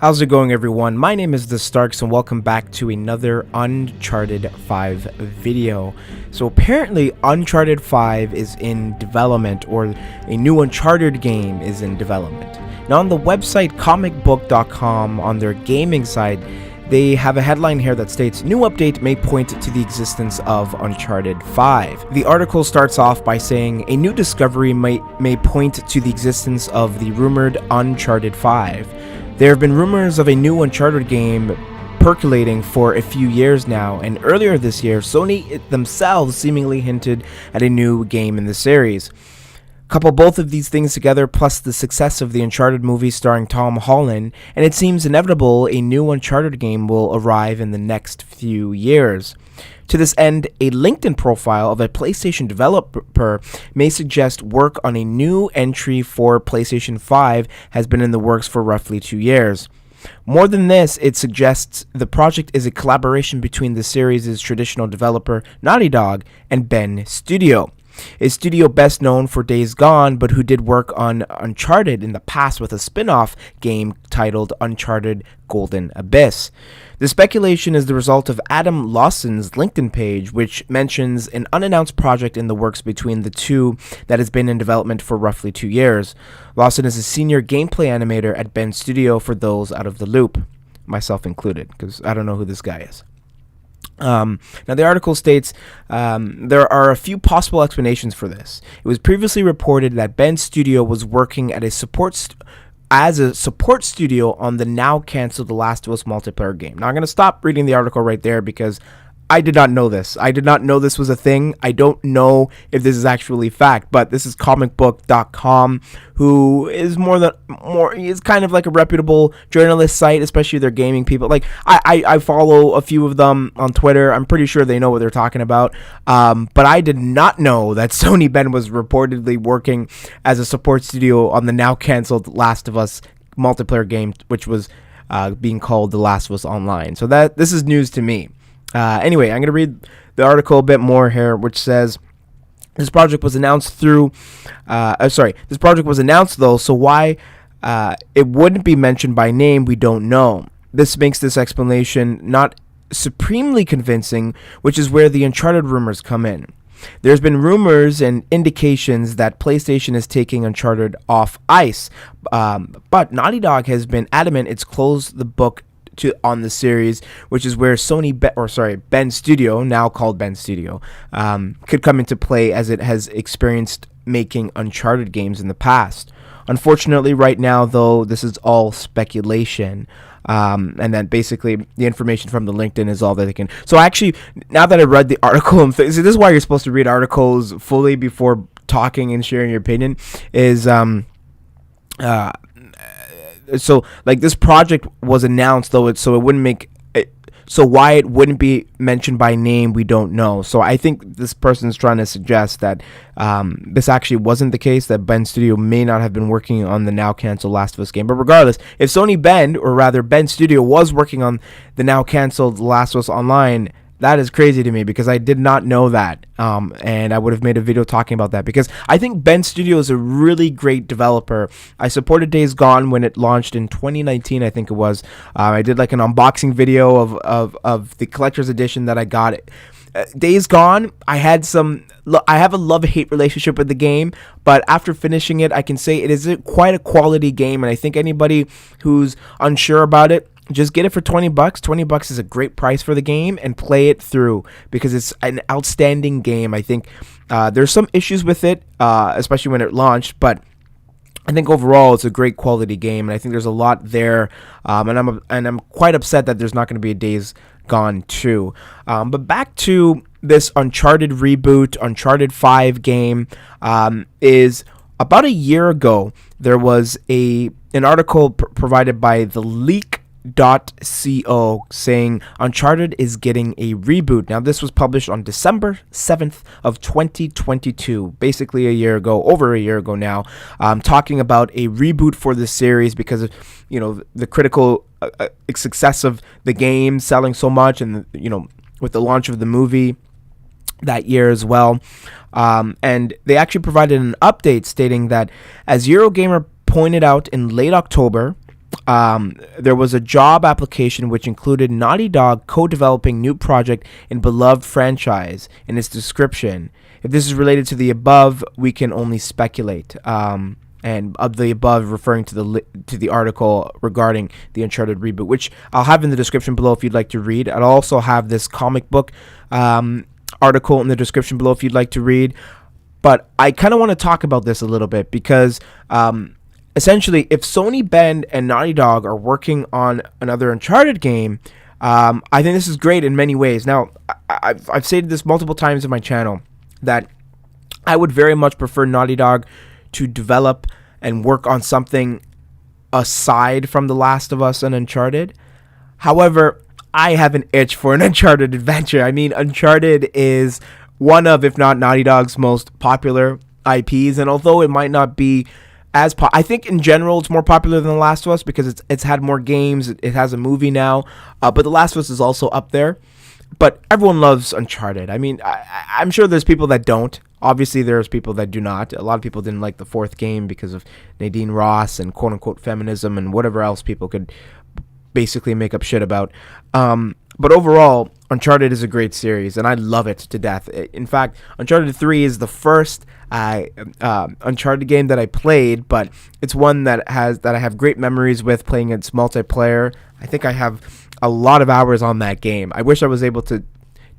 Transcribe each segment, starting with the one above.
How's it going, everyone? My name is TheStarkz and welcome back to another Uncharted 5 video. So apparently Uncharted 5 is in development, or a new Uncharted game is in development. Now on the website comicbook.com, on their gaming side, they have a headline here that states, "New update may point to the existence of Uncharted 5. The article starts off by saying, "A new discovery may point to the existence of the rumored Uncharted 5. There have been rumors of a new Uncharted game percolating for a few years now, and earlier this year, Sony themselves seemingly hinted at a new game in the series. Couple both of these things together, plus the success of the Uncharted movie starring Tom Holland, and it seems inevitable a new Uncharted game will arrive in the next few years. To this end, a LinkedIn profile of a PlayStation developer may suggest work on a new entry for PlayStation 5 has been in the works for roughly 2 years. More than this, it suggests the project is a collaboration between the series' traditional developer, Naughty Dog, and Bend Studio, a studio best known for Days Gone, but who did work on Uncharted in the past with a spin-off game titled Uncharted Golden Abyss. The speculation is the result of Adam Lawson's LinkedIn page, which mentions an unannounced project in the works between the two that has been in development for roughly 2 years. Lawson is a senior gameplay animator at Bend Studio, for those out of the loop, myself included, because I don't know who this guy is. Now the article states there are a few possible explanations for this. It was previously reported that Bend Studio was working at a support studio on the now canceled The Last of Us multiplayer game. Now I'm going to stop reading the article right there because I did not know this. I did not know this was a thing. I don't know if this is actually fact, but this is comicbook.com, who is is kind of like a reputable journalist site, especially their gaming people. Like I follow a few of them on Twitter. I'm pretty sure they know what they're talking about. But I did not know that Sony Bend was reportedly working as a support studio on the now canceled Last of Us multiplayer game, which was being called The Last of Us Online. So this is news to me. Anyway, I'm going to read the article a bit more here, which says, this project was announced this project was announced though, so why it wouldn't be mentioned by name, we don't know. This makes this explanation not supremely convincing, which is where the Uncharted rumors come in. There's been rumors and indications that PlayStation is taking Uncharted off ice, but Naughty Dog has been adamant it's closed the book on the series, which is where Bend Studio, now called Bend Studio, could come into play, as it has experienced making Uncharted games in the past. Unfortunately, right now, though, this is all speculation. And then basically the information from the LinkedIn is all that they can. So actually, now that I read the article, this is why you're supposed to read articles fully before talking and sharing your opinion, is so like this project was announced, though, so it wouldn't make it, so why it wouldn't be mentioned by name, we don't know. So I think this person's trying to suggest that this actually wasn't the case, that Bend Studio may not have been working on the now canceled Last of Us game. But regardless, if Sony Bend, or rather Bend Studio, was working on the now canceled Last of Us Online, that is crazy to me, because I did not know that, and I would have made a video talking about that, because I think Bend Studio is a really great developer. I supported Days Gone when it launched in 2019, I think it was. I did like an unboxing video of the collector's edition that I got. Days Gone, I have a love-hate relationship with the game, but after finishing it, I can say it is quite a quality game, and I think anybody who's unsure about it, just get it for $20. $20 is a great price for the game, and play it through, because it's an outstanding game. I think there's some issues with it, especially when it launched, but I think overall it's a great quality game, and I think there's a lot there. And I'm quite upset that there's not going to be a Days Gone 2. But back to this Uncharted Reboot, Uncharted 5 game, is about a year ago, there was an article provided by the Leak.co saying Uncharted is getting a reboot. Now this was published on December 7th of 2022, basically over a year ago now, talking about a reboot for the series because of the critical success of the game selling so much, and with the launch of the movie that year as well. And they actually provided an update stating that, as Eurogamer pointed out in late October, there was a job application which included Naughty Dog co-developing new project in beloved franchise in its description. If this is related to the above, we can only speculate. And of the above referring to the article regarding the Uncharted reboot, which I'll have in the description below if you'd like to read. I'll also have this comic book article in the description below if you'd like to read. But I kind of want to talk about this a little bit because essentially, if Sony Bend and Naughty Dog are working on another Uncharted game, I think this is great in many ways. Now, I've stated this multiple times in my channel that I would very much prefer Naughty Dog to develop and work on something aside from The Last of Us and Uncharted. However, I have an itch for an Uncharted adventure. I mean, Uncharted is one of, if not Naughty Dog's most popular IPs, and although it might not be as I think in general it's more popular than The Last of Us because it's had more games. It has a movie now, but The Last of Us is also up there. But everyone loves Uncharted. I mean, I'm sure there's people that don't. Obviously, there's people that do not. A lot of people didn't like the fourth game because of Nadine Ross and quote-unquote feminism and whatever else people could basically make up shit about. But overall, Uncharted is a great series, and I love it to death. In fact, Uncharted 3 is the first Uncharted game that I played, but it's one that I have great memories with playing its multiplayer. I think I have a lot of hours on that game. I wish I was able to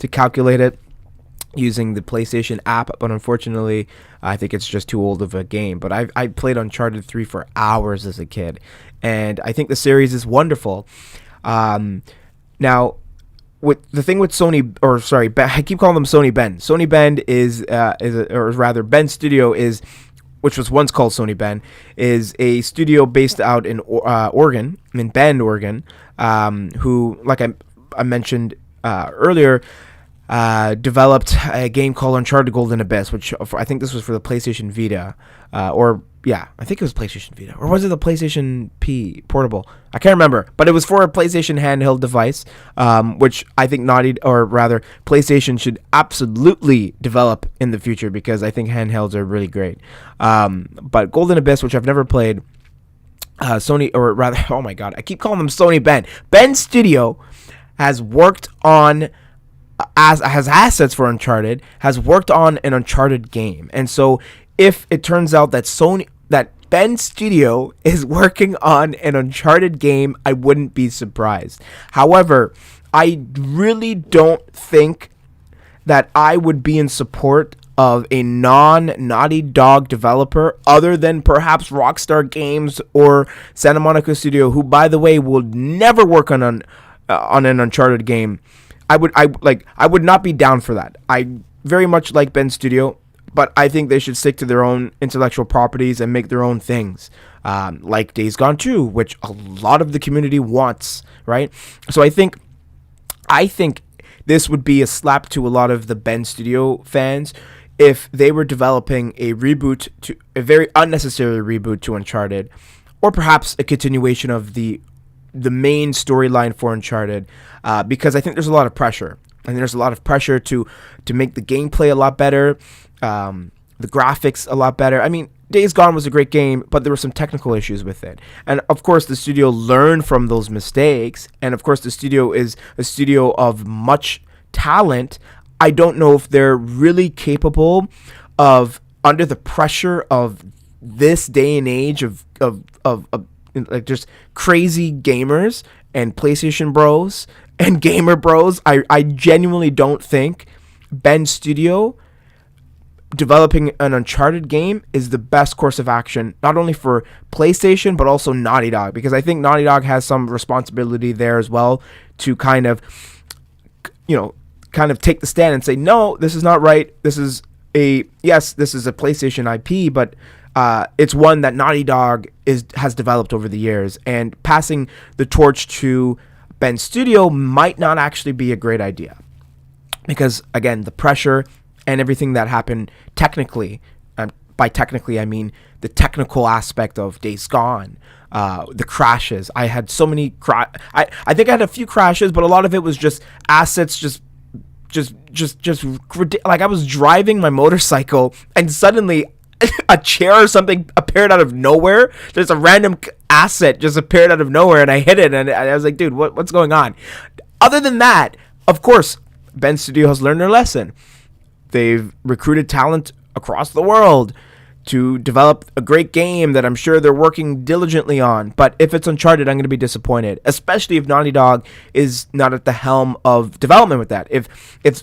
calculate it using the PlayStation app, but unfortunately, I think it's just too old of a game. But I played Uncharted 3 for hours as a kid, and I think the series is wonderful. Now, with the thing with I keep calling them Sony Bend. Sony Bend or rather, Bend Studio is, which was once called Sony Bend, is a studio based out in Oregon, in Bend, Oregon, who, like I mentioned earlier, developed a game called Uncharted Golden Abyss, which I think this was for the PlayStation Vita, I think it was PlayStation Vita, or was it the PlayStation P portable? I can't remember, but it was for a PlayStation handheld device, which I think PlayStation should absolutely develop in the future because I think handhelds are really great. But Golden Abyss, which I've never played, oh my god, I keep calling them Sony Bend. Bend Studio has worked on has assets for Uncharted, has worked on an Uncharted game, and so if it turns out that Bend Studio is working on an Uncharted game, I wouldn't be surprised. However, I really don't think that I would be in support of a non-Naughty Dog developer other than perhaps Rockstar Games or Santa Monica Studio, who, by the way, will never work on an Uncharted game. I would not be down for that. I very much like Bend Studio, but I think they should stick to their own intellectual properties and make their own things, like Days Gone 2, which a lot of the community wants, right? So I think this would be a slap to a lot of the Bend Studio fans if they were developing a very unnecessary reboot to Uncharted, or perhaps a continuation of the main storyline for Uncharted, because I think there's a lot of pressure. And there's a lot of pressure to make the gameplay a lot better, the graphics a lot better. I mean, Days Gone was a great game, but there were some technical issues with it. And of course, the studio learned from those mistakes. And of course, the studio is a studio of much talent. I don't know if they're really capable of, under the pressure of this day and age of like just crazy gamers and PlayStation bros and gamer bros, I genuinely don't think Bend Studio developing an Uncharted game is the best course of action, not only for PlayStation, but also Naughty Dog, because I think Naughty Dog has some responsibility there as well to kind of take the stand and say, no, this is not right. This is a PlayStation IP, but it's one that Naughty Dog has developed over the years, and passing the torch to Bend Studio might not actually be a great idea, because again, the pressure and everything that happened technically, by technically I mean the technical aspect of Days Gone, the crashes. I had so many I think I had a few crashes, but a lot of it was just assets just like I was driving my motorcycle and suddenly a chair or something appeared out of nowhere. There's a random asset just appeared out of nowhere, and I hit it, and I was like, dude, what's going on? Other than that, of course, Bend Studio has learned their lesson. They've recruited talent across the world to develop a great game that I'm sure they're working diligently on. But if it's Uncharted, I'm going to be disappointed, especially if Naughty Dog is not at the helm of development with that. If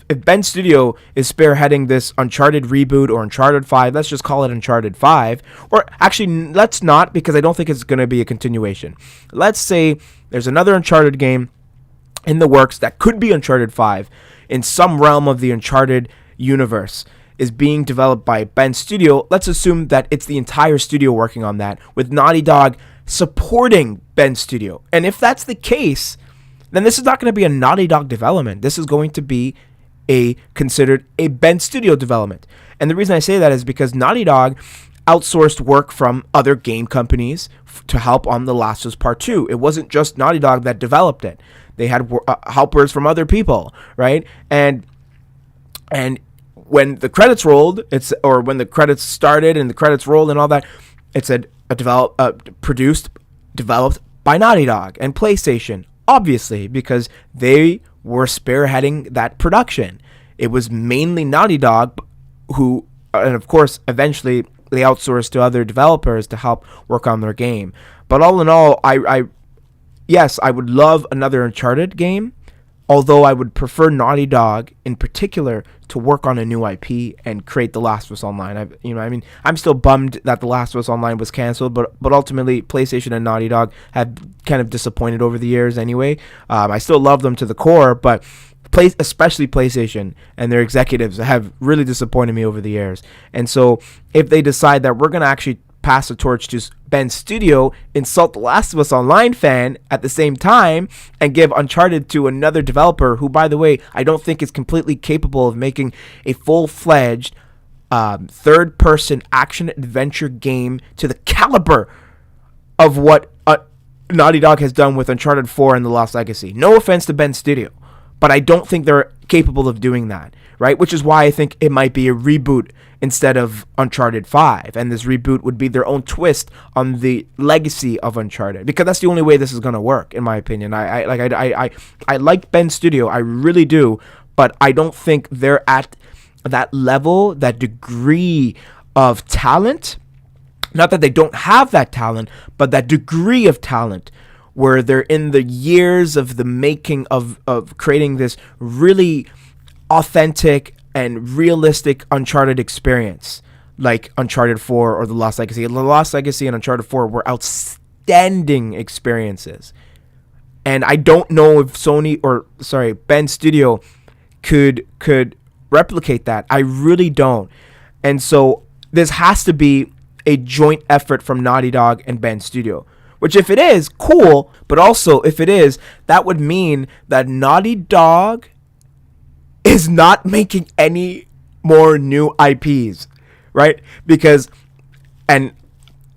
Bend Studio is spearheading this Uncharted Reboot or Uncharted 5, let's just call it Uncharted 5. Or actually, let's not, because I don't think it's going to be a continuation. Let's say there's another Uncharted game in the works that could be Uncharted 5 in some realm of the Uncharted universe, is being developed by Bend Studio. Let's assume that it's the entire studio working on that, with Naughty Dog supporting Bend Studio. And if that's the case, then this is not going to be a Naughty Dog development. This is going to be considered a Bend Studio development. And the reason I say that is because Naughty Dog outsourced work from other game companies to help on The Last of Us Part 2. It wasn't just Naughty Dog that developed it. They had helpers from other people, right? And when the credits rolled, when the credits started and the credits rolled and all that, it said produced, developed by Naughty Dog and PlayStation, obviously, because they were spearheading that production. It was mainly Naughty Dog who, and of course, eventually they outsourced to other developers to help work on their game. But all in all, yes, I would love another Uncharted game, although I would prefer Naughty Dog in particular to work on a new IP and create The Last of Us Online. I'm still bummed that The Last of Us Online was canceled, but ultimately PlayStation and Naughty Dog have kind of disappointed over the years anyway. I still love them to the core, but especially PlayStation and their executives have really disappointed me over the years. And so if they decide that we're going to actually pass the torch to Bend Studio, insult The Last of Us Online fan at the same time, and give Uncharted to another developer who, by the way, I don't think is completely capable of making a full-fledged third-person action-adventure game to the caliber of what Naughty Dog has done with Uncharted 4 and The Lost Legacy. No offense to Bend Studio, but I don't think they're capable of doing that, right? Which is why I think it might be a reboot instead of Uncharted 5, and this reboot would be their own twist on the legacy of Uncharted, because that's the only way this is going to work, in my opinion. I like Bend Studio, I really do, but I don't think they're at that level, that degree of talent. Not that they don't have that talent, but that degree of talent where they're in the years of the making of creating this really authentic and realistic Uncharted experience, like Uncharted 4 or The Lost Legacy. The Lost Legacy and Uncharted 4 were outstanding experiences. And I don't know if Bend Studio could replicate that. I really don't. And so this has to be a joint effort from Naughty Dog and Bend Studio. Which, if it is, cool, but also if it is, that would mean that Naughty Dog is not making any more new IPs, right? Because, and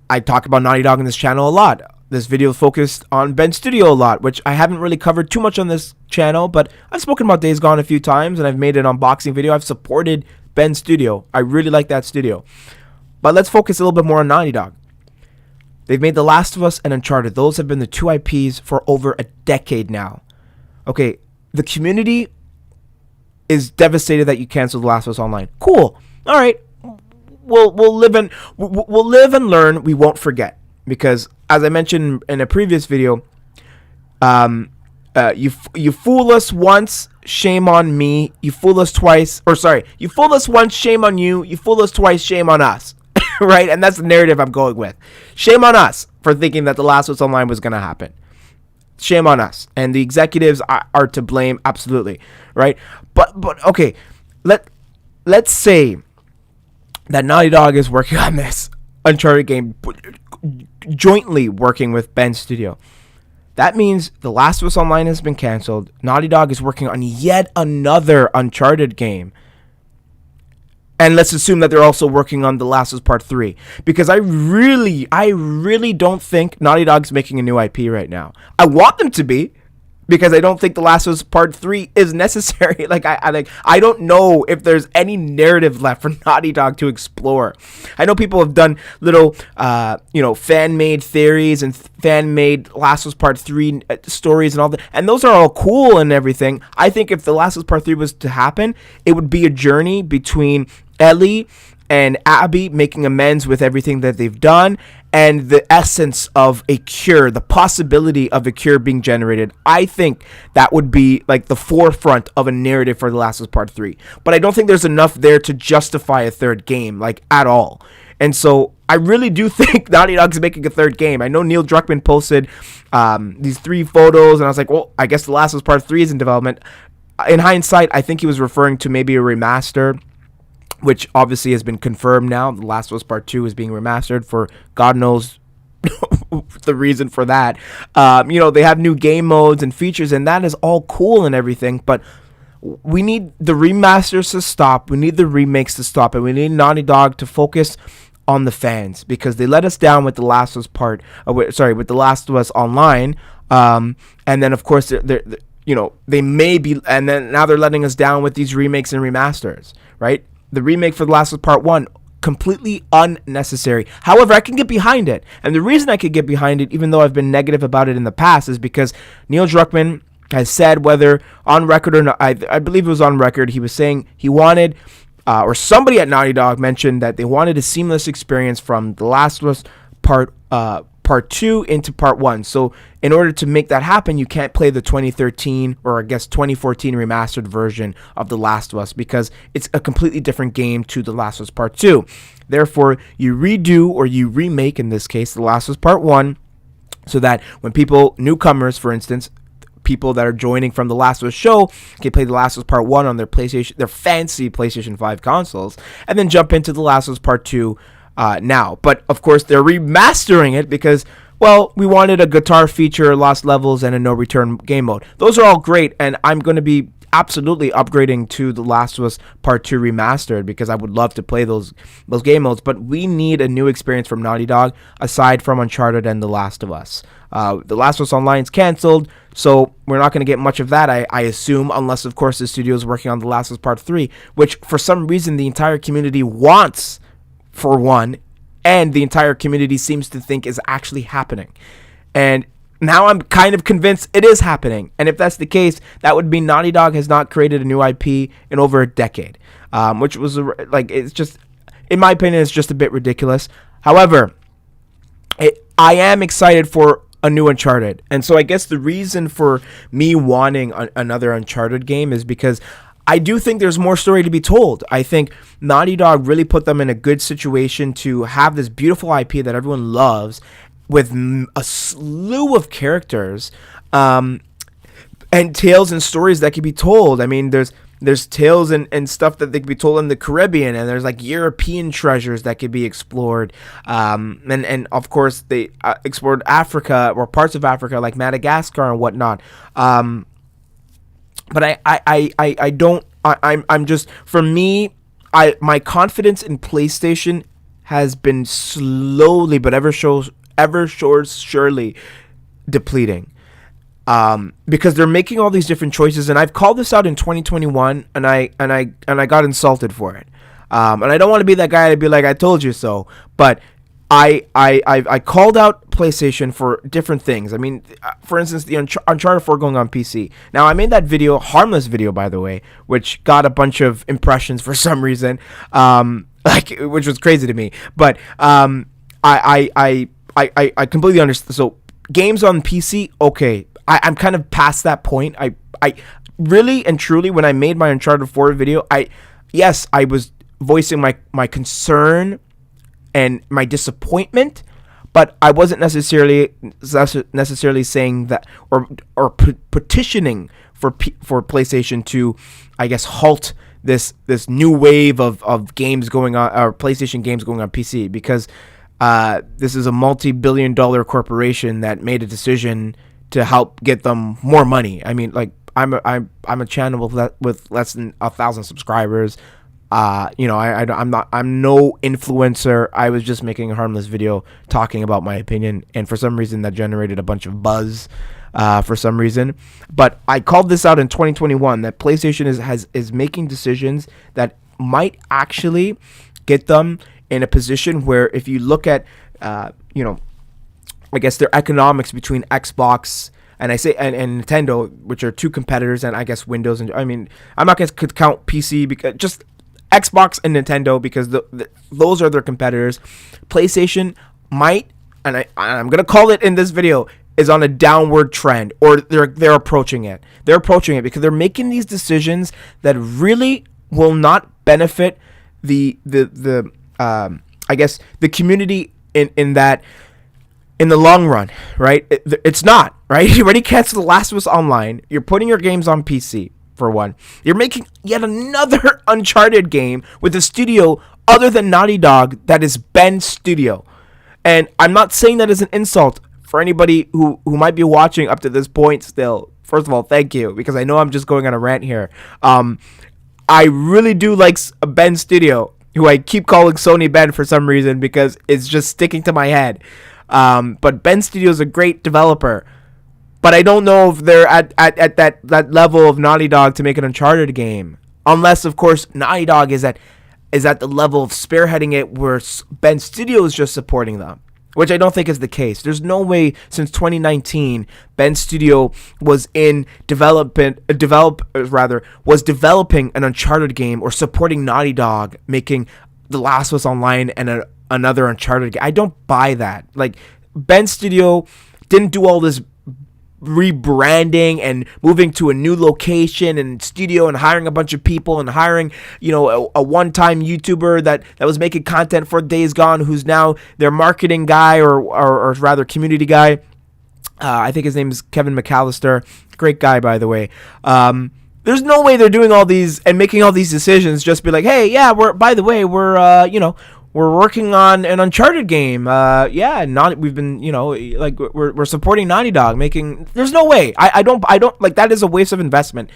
I talk about Naughty Dog in this channel a lot. This video focused on Bend Studio a lot, which I haven't really covered too much on this channel, but I've spoken about Days Gone a few times, and I've made an unboxing video. I've supported Bend Studio. I really like that studio. But let's focus a little bit more on Naughty Dog. They've made The Last of Us and Uncharted. Those have been the two IPs for over a decade now. Okay, the community is devastated that you canceled The Last of Us Online. Cool. All right. We'll live and learn. We won't forget, because as I mentioned in a previous video, you fool us once, shame on me. You fool us twice, you fool us once, shame on you. You fool us twice, shame on us. Right? And that's the narrative I'm going with. Shame on us for thinking that The Last of Us Online was going to happen. Shame on us. And the executives are to blame, absolutely. Right? But okay, let's say that Naughty Dog is working on this Uncharted game, jointly working with Bend Studio. That means The Last of Us Online has been canceled. Naughty Dog is working on yet another Uncharted game. And let's assume that they're also working on The Last of Us Part 3. Because I really don't think Naughty Dog's making a new IP right now. I want them to be. because I don't think The Last of Us Part 3 is necessary. I don't know if there's any narrative left for Naughty Dog to explore. I know people have done little, fan-made theories and fan-made Last of Us Part 3 stories and all that, and those are all cool and everything. I think if The Last of Us Part 3 was to happen, it would be a journey between Ellie and Abby making amends with everything that they've done, and the essence of a cure, the possibility of a cure being generated. I think that would be like the forefront of a narrative for The Last of Us Part 3. But I don't think there's enough there to justify a third game, like, at all. And so I really do think Naughty Dog's making a third game. I know Neil Druckmann posted these 3 photos, and I was like, well, I guess The Last of Us Part 3 is in development. In hindsight, I think he was referring to maybe a remaster, which obviously has been confirmed now. The Last of Us Part 2 is being remastered for God knows the reason for that. They have new game modes and features, and that is all cool and everything, but we need the remasters to stop. We need the remakes to stop, and we need Naughty Dog to focus on the fans, because they let us down with The Last of Us with The Last of Us Online, and then of course they may be, and then now they're letting us down with these remakes and remasters, right? The remake for The Last of Us Part 1, completely unnecessary. However, I can get behind it. And the reason I could get behind it, even though I've been negative about it in the past, is because Neil Druckmann has said, whether on record or not, I believe it was on record, he was saying he wanted, or somebody at Naughty Dog mentioned that they wanted a seamless experience from The Last of Us Part 2 into Part 1. So in order to make that happen, you can't play the 2013 or I guess 2014 remastered version of The Last of Us, because it's a completely different game to The Last of Us Part 2. Therefore, you redo, or you remake in this case, The Last of Us Part 1, so that when newcomers, for instance, people that are joining from The Last of Us show, can play The Last of Us Part 1 on their fancy PlayStation 5 consoles, and then jump into The Last of Us Part 2 now. But of course they're remastering it because, well, we wanted a guitar feature, lost levels, and a no return game mode. Those are all great, and I'm going to be absolutely upgrading to The Last of Us Part 2 remastered, because I would love to play those game modes. But we need a new experience from Naughty Dog aside from Uncharted and The Last of Us. The Last of Us Online is canceled, so we're not going to get much of that, I assume, unless of course the studio is working on The Last of Us Part 3, which for some reason the entire community wants, for one, and the entire community seems to think is actually happening. And now I'm kind of convinced it is happening. And if that's the case, that would mean Naughty Dog has not created a new IP in over a decade, which was it's just, in my opinion, it's just a bit ridiculous. However, I am excited for a new Uncharted. And so I guess the reason for me wanting another Uncharted game is because I do think there's more story to be told. I think Naughty Dog really put them in a good situation to have this beautiful IP that everyone loves, with a slew of characters, and tales and stories that can be told. I mean, there's tales and stuff that they can be told in the Caribbean, and there's like European treasures that could be explored. And of course they explored Africa, or parts of Africa like Madagascar and whatnot. But I'm just, for me, my confidence in PlayStation has been slowly but ever surely depleting. Because they're making all these different choices, and I've called this out in 2021, and I got insulted for it. And I don't want to be that guy to be like, I told you so, but I called out PlayStation for different things. I mean, for instance, the Uncharted 4 going on PC. Now, I made that video, harmless video, by the way, which got a bunch of impressions for some reason, which was crazy to me. But I completely understand. So games on PC, okay, I'm kind of past that point. I really and truly, when I made my Uncharted 4 video, I was voicing my concern and my disappointment, but I wasn't necessarily saying that, or petitioning for PlayStation to, I guess, halt this new wave of games going on, or PlayStation games going on PC, because this is a multi-billion-dollar corporation that made a decision to help get them more money. I mean, like, I'm a channel with less than 1,000 subscribers. I'm no influencer. I was just making a harmless video talking about my opinion, and for some reason that generated a bunch of buzz. For some reason, but I called this out in 2021 that PlayStation is making decisions that might actually get them in a position where, if you look at, I guess their economics between Xbox and and Nintendo, which are two competitors, and I guess Windows, and I'm not going to count PC, because just Xbox and Nintendo, because those are their competitors. PlayStation might, and I'm going to call it in this video, is on a downward trend, or they're approaching it. They're approaching it because they're making these decisions that really will not benefit the I guess the community in the long run, right? It's not, right? You already canceled The Last of Us Online. You're putting your games on PC, for one. You're making yet another Uncharted game with a studio other than Naughty Dog that is Bend Studio. And I'm not saying that as an insult. For anybody who might be watching up to this point still, first of all, thank you, because I know I'm just going on a rant here. I really do like Bend Studio, who I keep calling Sony Bend for some reason because it's just sticking to my head. But Bend Studio is a great developer, but I don't know if they're at that level of Naughty Dog to make an Uncharted game, unless of course Naughty Dog is at the level of spearheading it where Bend Studio is just supporting them, which I don't think is the case. There's no way since 2019 Bend Studio was developing an Uncharted game or supporting Naughty Dog making The Last of Us Online and another Uncharted game. I don't buy that. Like, Bend Studio didn't do all this rebranding and moving to a new location and studio and hiring a bunch of people and hiring a one-time YouTuber that was making content for Days Gone, who's now their marketing guy or rather community guy. I think his name is Kevin McAllister. Great guy, by the way. There's no way they're doing all these and making all these decisions just be like, hey, yeah, we're working on an Uncharted game. We've been, we're supporting Naughty Dog making. There's no way. I don't like that is a waste of investment.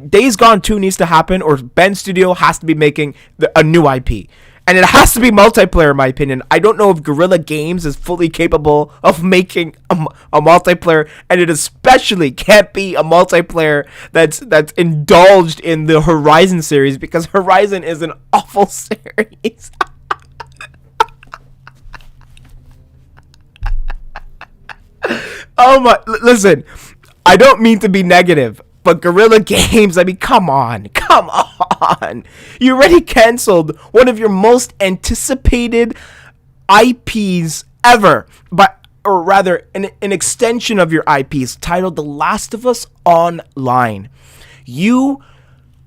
Days Gone 2 needs to happen, or Bend Studio has to be making a new IP. And it has to be multiplayer, in my opinion. I don't know if Guerrilla Games is fully capable of making a multiplayer, and it especially can't be a multiplayer that's indulged in the Horizon series, because Horizon is an awful series. Oh my! Listen, I don't mean to be negative, but Guerrilla Games, I mean, come on. You already canceled one of your most anticipated IPs ever, or rather, an extension of your IPs titled The Last of Us Online.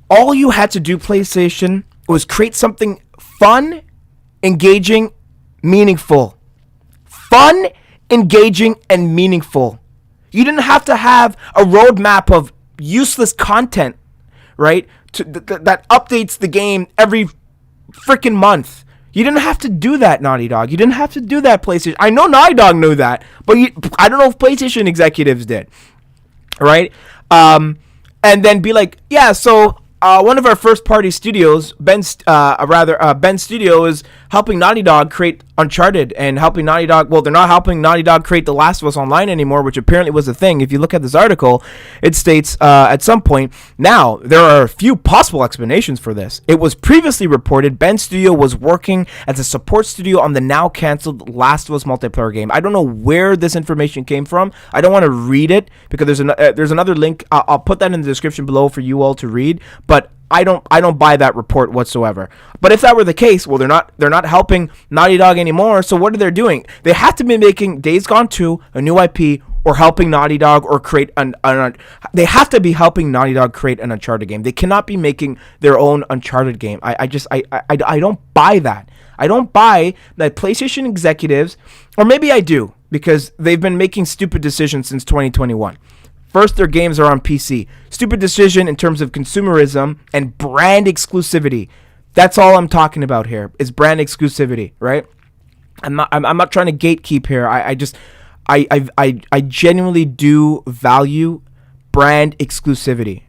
All you had to do, PlayStation, was create something fun, engaging, meaningful. Fun, engaging, and meaningful. You didn't have to have a roadmap of useless content, right? That updates the game every freaking month. You didn't have to do that, Naughty Dog. You didn't have to do that, PlayStation. I know Naughty Dog knew that, but I don't know if PlayStation executives did, right? And then be like, yeah, so one of our first-party studios, Bend Studio, is helping Naughty Dog create Uncharted and helping Naughty Dog. Well, they're not helping Naughty Dog create The Last of Us Online anymore, which apparently was a thing. If you look at this article, it states at some point, now there are a few possible explanations for this. It was previously reported Bend Studio was working as a support studio on the now canceled Last of Us multiplayer game. I don't know where this information came from. I don't want to read it because there's another link. I'll put that in the description below for you all to read. But I don't buy that report whatsoever. But if that were the case, well, they're not helping Naughty Dog anymore. So what are they doing? They have to be making Days Gone 2 a new IP, or helping Naughty Dog or create they have to be helping Naughty Dog create an Uncharted game. They cannot be making their own Uncharted game. I don't buy that. I don't buy that PlayStation executives, or maybe I do, because they've been making stupid decisions since 2021. First, their games are on PC. Stupid decision in terms of consumerism and brand exclusivity. That's all I'm talking about here, is brand exclusivity, right? I'm not trying to gatekeep here. I genuinely do value brand exclusivity,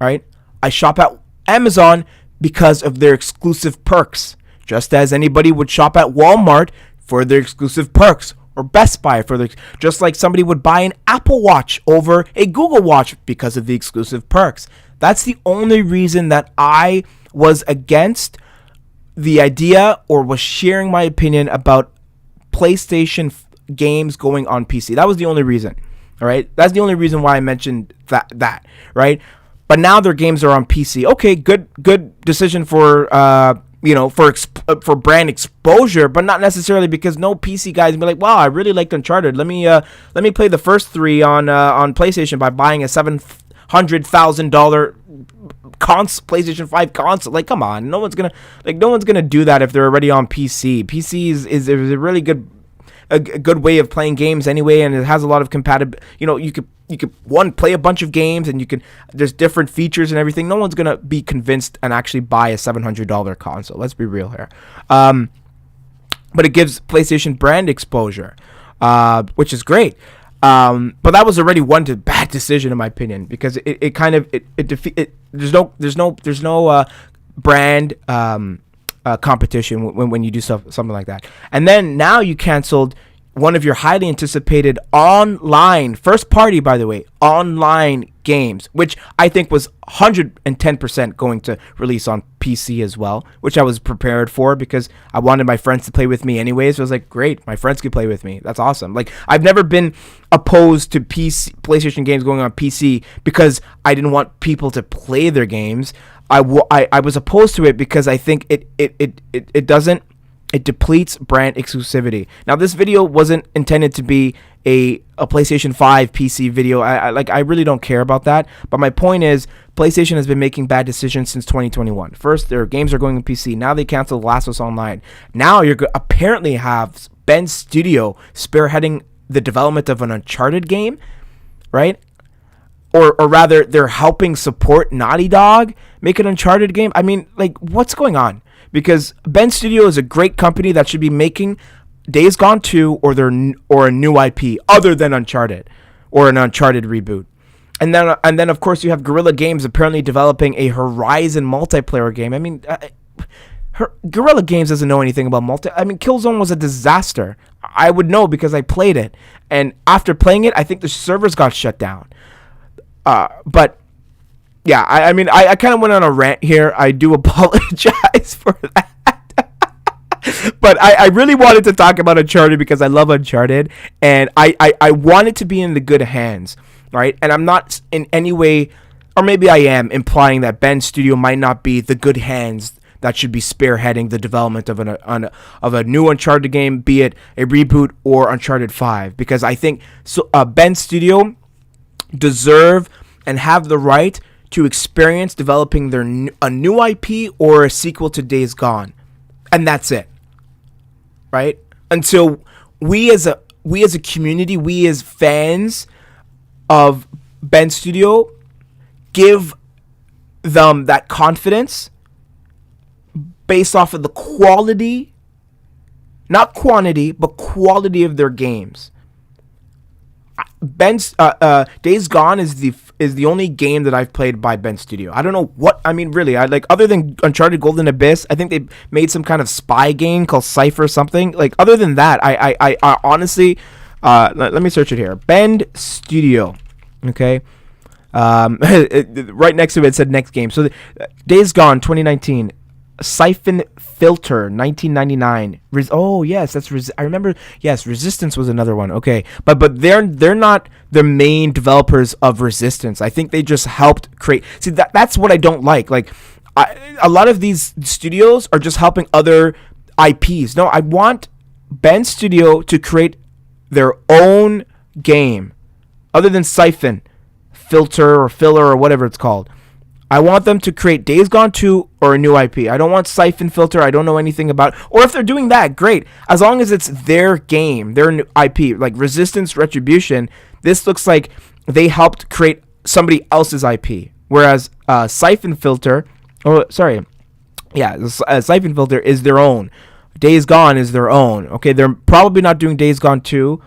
right? I shop at Amazon because of their exclusive perks, just as anybody would shop at Walmart for their exclusive perks, or Best Buy for their, just like somebody would buy an Apple Watch over a Google Watch because of the exclusive perks. That's the only reason that I was against the idea or was sharing my opinion about PlayStation games going on PC. That was the only reason. All right, that's the only reason why I mentioned that, right? But now their games are on PC. Okay, good decision for for brand exposure, but not necessarily because no PC guys be like, wow, I really liked Uncharted. Let me play the first 3 on PlayStation by buying a $700,000 PlayStation 5 console. Like, come on, no one's gonna do that if they're already on PC. PC is a really good way of playing games anyway, and it has a lot of compatible. You could play a bunch of games, and there's different features and everything. No one's gonna be convinced and actually buy a $700 console. Let's be real here. But it gives PlayStation brand exposure, which is great. But that was already one bad decision in my opinion, because there's no brand competition when you do something like that. And then now you canceled one of your highly anticipated online, first party, by the way, online games, which I think was 110% going to release on PC as well, which I was prepared for because I wanted my friends to play with me anyways. So I was like, great, my friends can play with me. That's awesome. Like, I've never been opposed to PlayStation games going on PC because I didn't want people to play their games. I was opposed to it because I think it depletes brand exclusivity. Now, this video wasn't intended to be a PlayStation 5 PC video. I really don't care about that. But my point is, PlayStation has been making bad decisions since 2021. First, their games are going to PC. Now they canceled Last of Us Online. Now you're apparently have Bend Studio spearheading the development of an Uncharted game, right? Or rather, they're helping support Naughty Dog make an Uncharted game. I mean, like, what's going on? Because Bend Studio is a great company that should be making Days Gone 2 or a new IP other than Uncharted or an Uncharted reboot. And then of course you have Guerrilla Games apparently developing a Horizon multiplayer game. I mean, Guerrilla Games doesn't know anything about Killzone was a disaster. I would know because I played it, and after playing it, I think the servers got shut down. But yeah, I kind of went on a rant here. I do apologize for that. But I really wanted to talk about Uncharted because I love Uncharted, and I want it to be in the good hands, right? And I'm not in any way, or maybe I am, implying that Bend Studio might not be the good hands that should be spearheading the development of a new Uncharted game, be it a reboot or Uncharted 5, because I think Bend Studio deserve and have the right to experience developing a new IP or a sequel to Days Gone, and that's it, right? Until we as a community, we as fans of Bend Studio, give them that confidence based off of the quality, not quantity, but quality of their games. Days Gone is the only game that I've played by Bend Studio. I don't know what, really, other than Uncharted Golden Abyss, I think they made some kind of spy game called Cypher or something. Like, other than that, I honestly, let me search it here. Bend Studio, okay. Right next to it said next game. So Days Gone 2019, Siphon Filter 1999. Oh yes, that's I remember. Yes, Resistance was another one. Okay, but they're not the main developers of Resistance. I think they just helped create. See, that's what I don't like. Like, a lot of these studios are just helping other IPs. No, I want Bend Studio to create their own game, other than Siphon Filter or Filler or whatever it's called. I want them to create Days Gone 2 or a new IP. I don't want Siphon Filter. I don't know anything about. Or if they're doing that, great. As long as it's their game, their new IP, like Resistance Retribution, this looks like they helped create somebody else's IP. Whereas Siphon Filter, Siphon Filter is their own. Days Gone is their own. Okay, they're probably not doing Days Gone 2.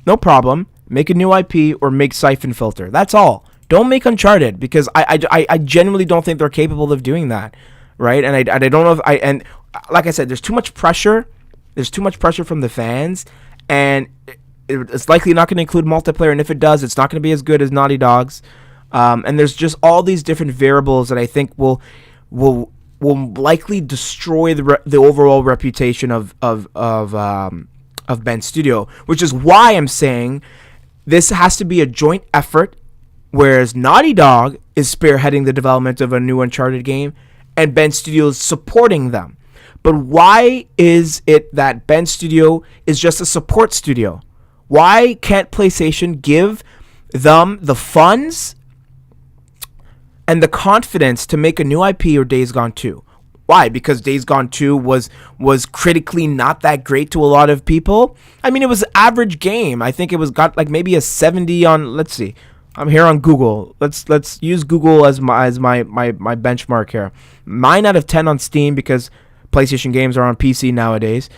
No problem. Make a new IP or make Siphon Filter. That's all. Don't make Uncharted, because I genuinely don't think they're capable of doing that. right? And I don't know if like I said, there's too much pressure. There's too much pressure from the fans, and it's likely not going to include multiplayer. And if it does, it's not going to be as good as Naughty Dog's. And there's just all these different variables that I think will likely destroy the overall reputation of Bend Studio, which is why I'm saying this has to be a joint effort, whereas Naughty Dog is spearheading the development of a new Uncharted game and Bend Studio is supporting them. But why is it that Bend Studio is just a support studio? Why can't PlayStation give them the funds and the confidence to make a new IP or Days Gone 2? Why? Because Days Gone 2 was critically not that great to a lot of people. I mean, it was an average game. I think it was got like maybe a 70 on, let's see. I'm here on Google. Let's use Google as my benchmark here. 9 out of 10 on Steam because PlayStation games are on PC nowadays.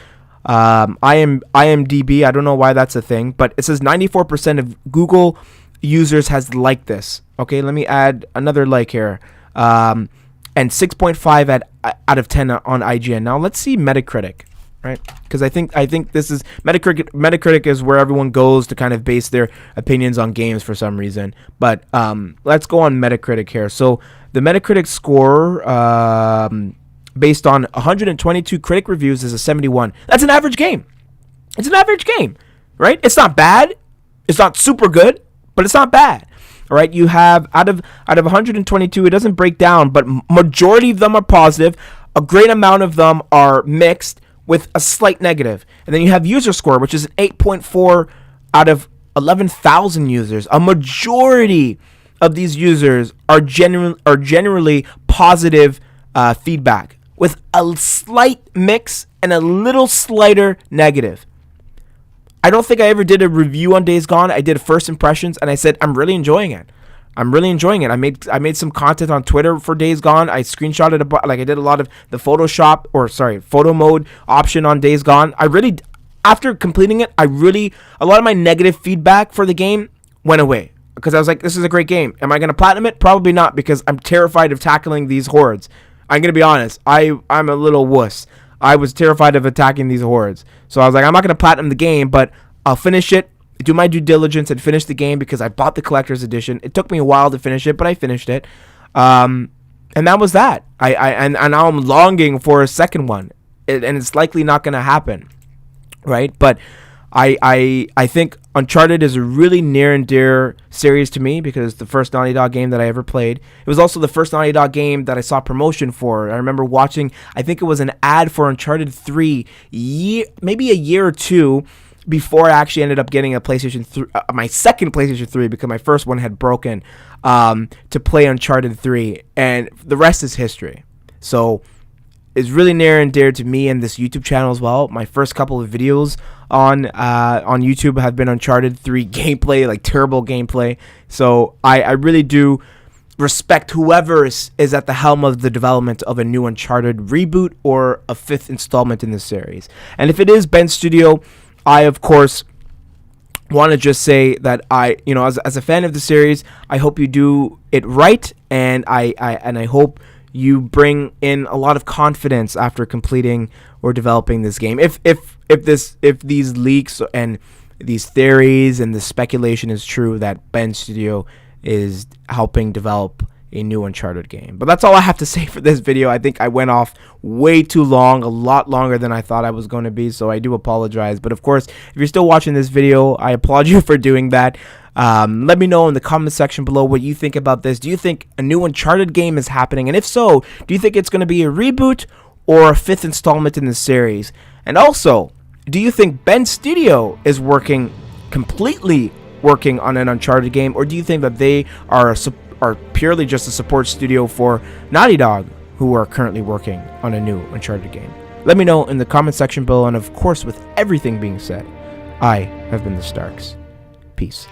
IMDb, I don't know why that's a thing, but it says 94% of Google users has liked this. Okay, let me add another like here. And 6.5 out of 10 on IGN. Now let's see Metacritic, right? Because I think this is Metacritic is where everyone goes to kind of base their opinions on games for some reason. But let's go on Metacritic here. So the Metacritic score, based on 122 critic reviews, is a 71. That's an average game. It's an average game, right? It's not bad. It's not super good, but it's not bad. All right, you have out of 122, it doesn't break down, but majority of them are positive. A great amount of them are mixed with a slight negative. And then you have user score, which is an 8.4 out of 11,000 users. A majority of these users are generally positive feedback, with a slight mix and a little slighter negative. I don't think I ever did a review on Days Gone. I did first impressions, and I said I'm really enjoying it. I made some content on Twitter for Days Gone. I screenshotted I did a lot of the photo mode option on Days Gone. After completing it, a lot of my negative feedback for the game went away because I was like, this is a great game. Am I going to platinum it? Probably not, because I'm terrified of tackling these hordes. I'm going to be honest. I'm a little wuss. I was terrified of attacking these hordes. So I was like, I'm not going to platinum the game, but I'll finish it, do my due diligence, and finish the game because I bought the collector's edition. It took me a while to finish it, but I finished it. And that was that. And now I'm longing for a second one. And it's likely not going to happen, right? But I think Uncharted is a really near and dear series to me because it's the first Naughty Dog game that I ever played. It was also the first Naughty Dog game that I saw promotion for. I remember watching, I think it was an ad for Uncharted 3, maybe a year or two before I actually ended up getting a PlayStation 3, my second PlayStation 3, because my first one had broken, to play Uncharted 3. And the rest is history. So it's really near and dear to me and this YouTube channel as well. My first couple of videos on YouTube have been Uncharted 3 gameplay, like terrible gameplay. So I really do respect whoever is at the helm of the development of a new Uncharted reboot or a fifth installment in the series. And if it is Bend Studio, I of course want to just say that as a fan of the series, I hope you do it right, and I hope you bring in a lot of confidence after completing or developing this game. If these leaks and these theories and the speculation is true that Bend Studio is helping develop a new Uncharted game. But that's all I have to say for this video. I think I went off way too long, a lot longer than I thought I was going to be, so I do apologize. But of course, if you're still watching this video, I applaud you for doing that. Let me know in the comment section below what you think about this. Do you think a new Uncharted game is happening? And if so, do you think it's going to be a reboot or a fifth installment in the series? And also, do you think Bend Studio is completely working on an Uncharted game, or do you think that they are purely just a support studio for Naughty Dog, who are currently working on a new Uncharted game? Let me know in the comment section below, and of course, with everything being said, I have been TheStarkz. Peace.